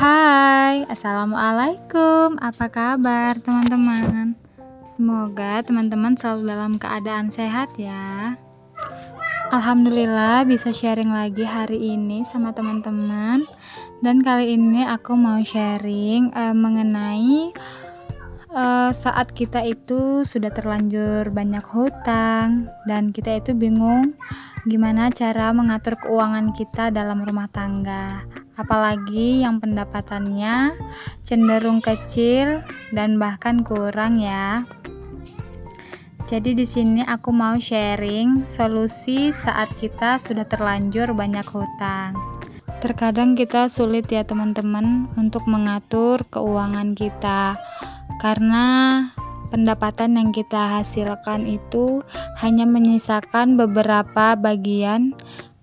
Hai, assalamualaikum. Apa kabar, teman-teman? Semoga teman-teman selalu dalam keadaan sehat ya. Alhamdulillah bisa sharing lagi hari ini sama teman-teman. Dan kali ini aku mau sharing mengenai saat kita itu sudah terlanjur banyak hutang dan kita itu bingung gimana cara mengatur keuangan kita dalam rumah tangga. Apalagi yang pendapatannya cenderung kecil dan bahkan kurang ya. Jadi di sini aku mau sharing solusi saat kita sudah terlanjur banyak hutang. Terkadang kita sulit ya teman-teman untuk mengatur keuangan kita karena pendapatan yang kita hasilkan itu hanya menyisakan beberapa bagian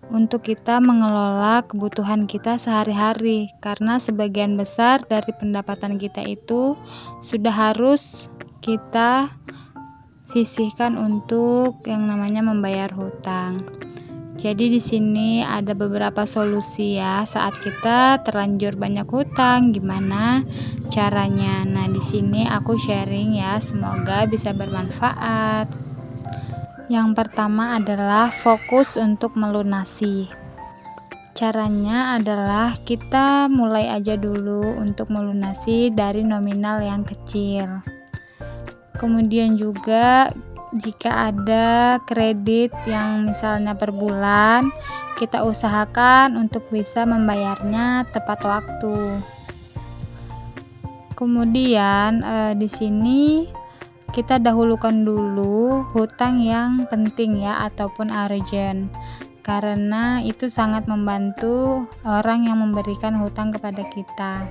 untuk kita mengelola kebutuhan kita sehari-hari, karena sebagian besar dari pendapatan kita itu sudah harus kita sisihkan untuk yang namanya membayar hutang. Jadi di sini ada beberapa solusi ya saat kita terlanjur banyak hutang, gimana caranya. Nah, di sini aku sharing ya, semoga bisa bermanfaat. Yang pertama adalah fokus untuk melunasi. Caranya adalah kita mulai aja dulu untuk melunasi dari nominal yang kecil. Kemudian juga jika ada kredit yang misalnya per bulan, kita usahakan untuk bisa membayarnya tepat waktu. Kemudian di sini kita dahulukan dulu hutang yang penting ya ataupun urgent, karena itu sangat membantu orang yang memberikan hutang kepada kita.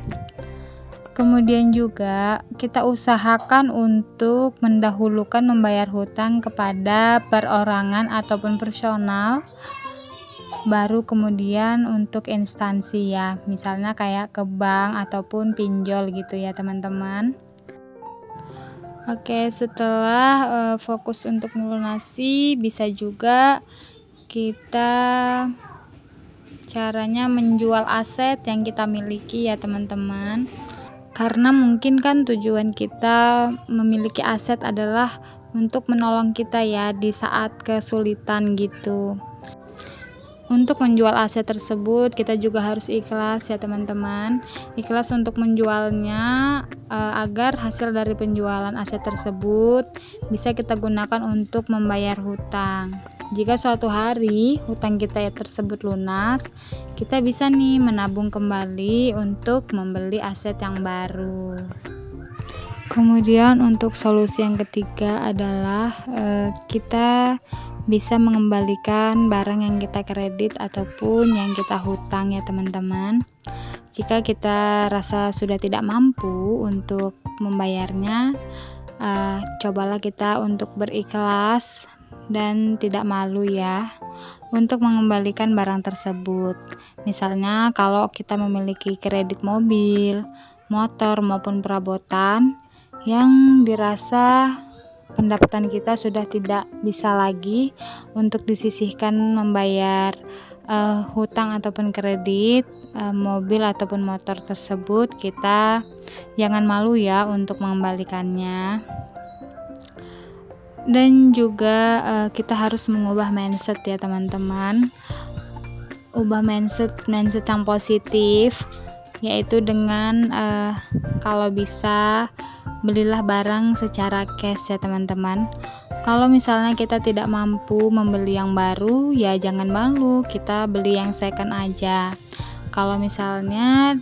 Kemudian juga kita usahakan untuk mendahulukan membayar hutang kepada perorangan ataupun personal, baru kemudian untuk instansi ya, misalnya kayak ke bank ataupun pinjol gitu ya teman-teman. Oke, setelah fokus untuk melunasi, bisa juga kita caranya menjual aset yang kita miliki ya teman-teman. Karena mungkin kan tujuan kita memiliki aset adalah untuk menolong kita ya di saat kesulitan gitu. Untuk menjual aset tersebut kita juga harus ikhlas ya teman-teman. Ikhlas untuk menjualnya agar hasil dari penjualan aset tersebut bisa kita gunakan untuk membayar hutang. Jika suatu hari hutang kita tersebut lunas, kita bisa nih menabung kembali untuk membeli aset yang baru. Kemudian untuk solusi yang ketiga adalah kita bisa mengembalikan barang yang kita kredit ataupun yang kita hutang ya teman-teman. Jika kita rasa sudah tidak mampu untuk membayarnya, cobalah kita untuk berikhlas dan tidak malu ya untuk mengembalikan barang tersebut. Misalnya kalau kita memiliki kredit mobil, motor maupun perabotan yang dirasa pendapatan kita sudah tidak bisa lagi untuk disisihkan membayar hutang ataupun kredit mobil ataupun motor tersebut, kita jangan malu ya untuk mengembalikannya. Dan juga kita harus mengubah mindset ya teman-teman. Ubah mindset yang positif, yaitu dengan kalau bisa belilah barang secara cash ya teman-teman. Kalau misalnya kita tidak mampu membeli yang baru, ya jangan malu, kita beli yang second aja. Kalau misalnya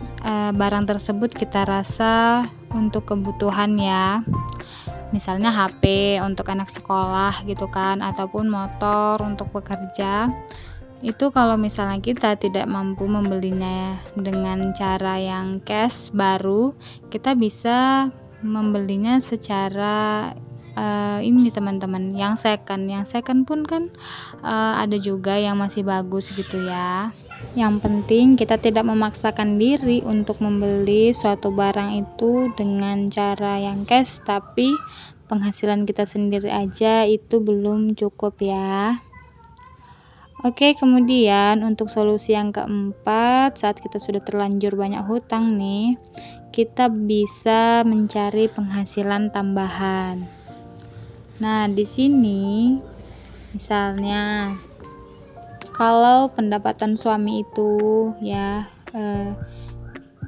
barang tersebut kita rasa untuk kebutuhan ya, misalnya HP untuk anak sekolah gitu kan, ataupun motor untuk bekerja, itu kalau misalnya kita tidak mampu membelinya dengan cara yang cash baru, kita bisa membelinya secara ini teman-teman, yang second pun kan ada juga yang masih bagus gitu ya. Yang penting kita tidak memaksakan diri untuk membeli suatu barang itu dengan cara yang cash, tapi penghasilan kita sendiri aja itu belum cukup ya. Oke, kemudian untuk solusi yang keempat, saat kita sudah terlanjur banyak hutang nih, kita bisa mencari penghasilan tambahan. Nah, di sini misalnya kalau pendapatan suami itu ya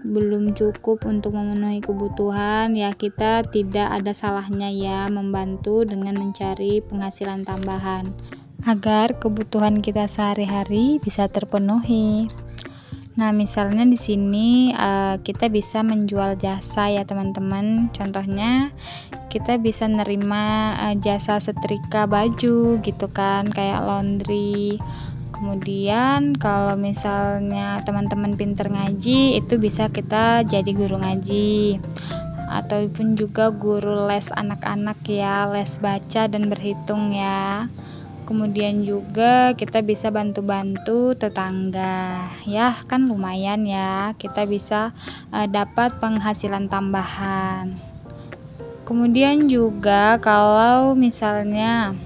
belum cukup untuk memenuhi kebutuhan, ya kita tidak ada salahnya ya membantu dengan mencari penghasilan tambahan agar kebutuhan kita sehari-hari bisa terpenuhi. Nah, misalnya di sini kita bisa menjual jasa ya teman-teman. Contohnya kita bisa nerima jasa setrika baju gitu kan, kayak laundry. Kemudian kalau misalnya teman-teman pinter ngaji, itu bisa kita jadi guru ngaji ataupun juga guru les anak-anak ya, les baca dan berhitung ya. Kemudian juga kita bisa bantu-bantu tetangga ya, kan lumayan ya, kita bisa dapat penghasilan tambahan. Kemudian juga kalau misalnya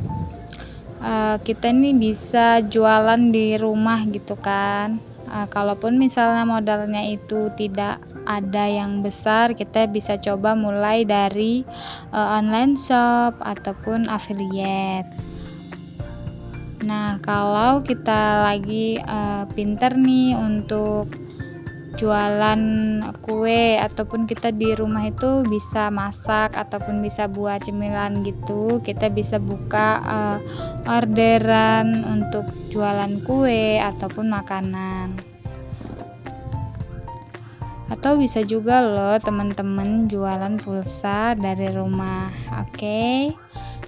kita nih bisa jualan di rumah gitu kan, kalaupun misalnya modalnya itu tidak ada yang besar, kita bisa coba mulai dari online shop ataupun affiliate. Nah, kalau kita lagi pinter nih untuk jualan kue ataupun kita di rumah itu bisa masak ataupun bisa buat cemilan gitu, kita bisa buka orderan untuk jualan kue ataupun makanan. Atau bisa juga loh teman-teman jualan pulsa dari rumah. Oke.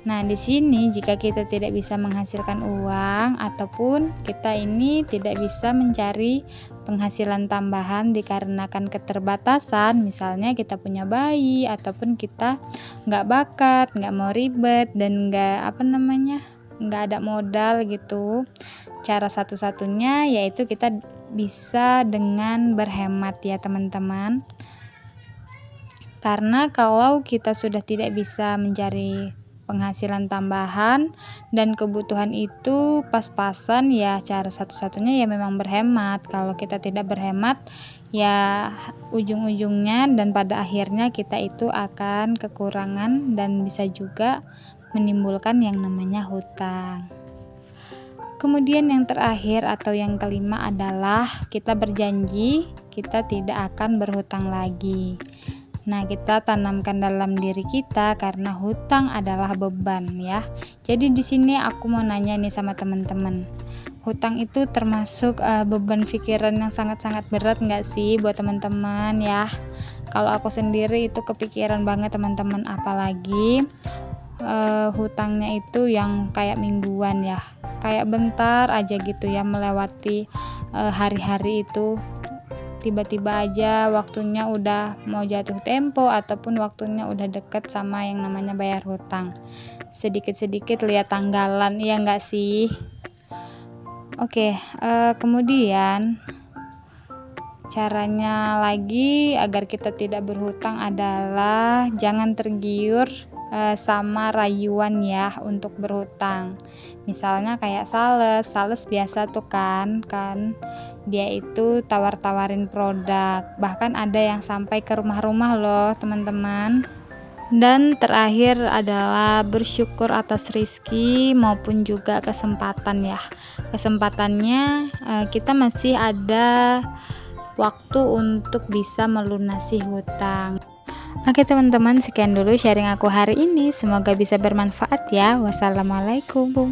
Nah, di sini jika kita tidak bisa menghasilkan uang ataupun kita ini tidak bisa mencari penghasilan tambahan dikarenakan keterbatasan, misalnya kita punya bayi ataupun kita nggak bakat, nggak mau ribet dan nggak ada modal gitu. Cara satu-satunya yaitu kita bisa dengan berhemat ya teman-teman. Karena kalau kita sudah tidak bisa mencari penghasilan tambahan dan kebutuhan itu pas-pasan, ya cara satu-satunya ya memang berhemat. Kalau kita tidak berhemat ya ujung-ujungnya dan pada akhirnya kita itu akan kekurangan dan bisa juga menimbulkan yang namanya hutang. Kemudian yang terakhir atau yang kelima adalah kita berjanji kita tidak akan berhutang lagi. Nah, kita tanamkan dalam diri kita karena hutang adalah beban ya. Jadi di sini aku mau nanya nih sama teman-teman. Hutang itu termasuk beban pikiran yang sangat-sangat berat nggak sih buat teman-teman ya? Kalau aku sendiri itu kepikiran banget teman-teman, apalagi hutangnya itu yang kayak mingguan ya. Kayak bentar aja gitu ya melewati hari-hari itu. Tiba-tiba aja waktunya udah mau jatuh tempo ataupun waktunya udah deket sama yang namanya bayar hutang. Sedikit-sedikit lihat tanggalan, ya enggak sih? Oke, kemudian caranya lagi agar kita tidak berhutang adalah jangan tergiur sama rayuan ya untuk berhutang. Misalnya kayak sales biasa tuh kan dia itu tawar-tawarin produk, bahkan ada yang sampai ke rumah-rumah loh teman-teman. Dan terakhir adalah bersyukur atas rizki maupun juga kesempatan ya. Kesempatannya kita masih ada waktu untuk bisa melunasi hutang. Oke teman-teman, sekian dulu sharing aku hari ini, semoga bisa bermanfaat ya. Wassalamualaikum.